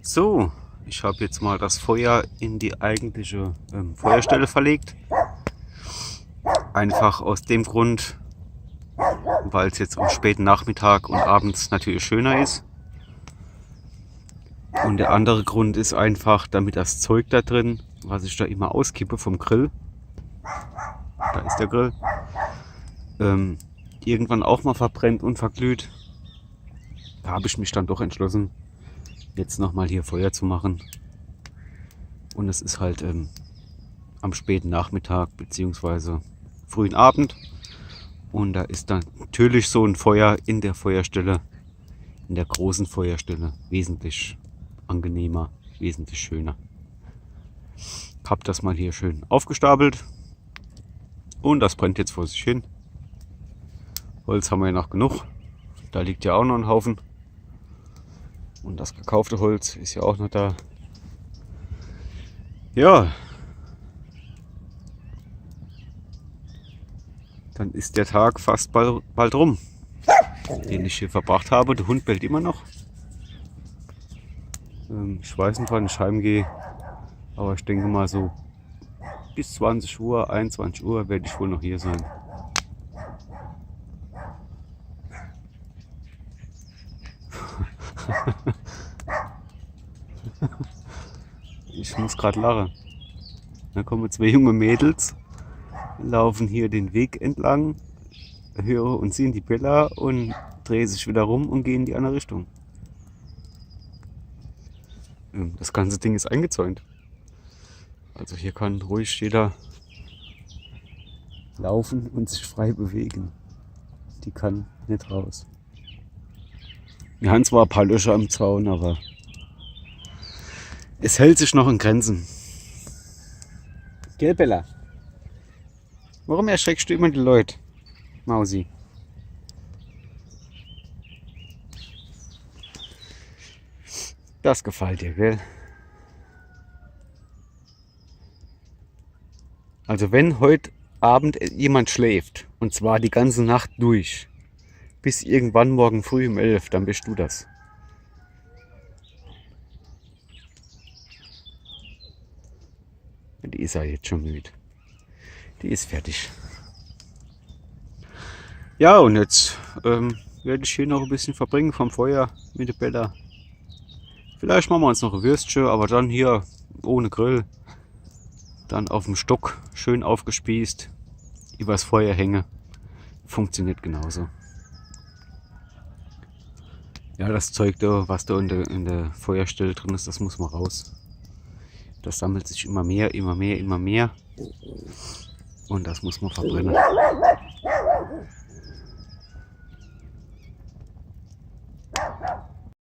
So, ich habe jetzt mal das Feuer in die eigentliche Feuerstelle verlegt. Einfach aus dem Grund, weil es jetzt am späten Nachmittag und abends natürlich schöner ist. Und der andere Grund ist einfach, damit das Zeug da drin, was ich da immer auskippe vom Grill, da ist der Grill, irgendwann auch mal verbrennt und verglüht. Da habe ich mich dann doch entschlossen, jetzt nochmal hier Feuer zu machen. Und es ist halt am späten Nachmittag bzw. frühen Abend. Und da ist dann natürlich so ein Feuer in der Feuerstelle, in der großen Feuerstelle, wesentlich angenehmer, wesentlich schöner. Ich habe das mal hier schön aufgestapelt und das brennt jetzt vor sich hin. Holz haben wir ja noch genug. Da liegt ja auch noch ein Haufen. Und das gekaufte Holz ist ja auch noch da. Ja. Dann ist der Tag fast bald rum, den ich hier verbracht habe. Der Hund bellt immer noch. Ich weiß nicht, wann ich heimgehe. Aber ich denke mal so bis 20 Uhr, 21 Uhr werde ich wohl noch hier sein. Ich muss gerade lachen. Da kommen zwei junge Mädels, laufen hier den Weg entlang, höre und sehen die Bella und drehen sich wieder rum und gehen in die andere Richtung. Das ganze Ding ist eingezäunt. Also hier kann ruhig jeder laufen und sich frei bewegen. Die kann nicht raus. Wir haben zwar ein paar Löcher am Zaun, aber es hält sich noch in Grenzen. Gell, Bella? Warum erschreckst du immer die Leute, Mausi? Das gefällt dir, gell? Also wenn heute Abend jemand schläft, und zwar die ganze Nacht durch, bis irgendwann morgen früh um 11, dann bist du das. Die ist ja jetzt schon müde. Die ist fertig. Ja, und jetzt werde ich hier noch ein bisschen verbringen vom Feuer mit der Bella. Vielleicht machen wir uns noch ein Würstchen, aber dann hier ohne Grill. Dann auf dem Stock schön aufgespießt, übers Feuer hänge. Funktioniert genauso. Ja, das Zeug da, was da in der Feuerstelle drin ist, das muss mal raus. Das sammelt sich immer mehr, immer mehr, immer mehr. Und das muss man verbrennen.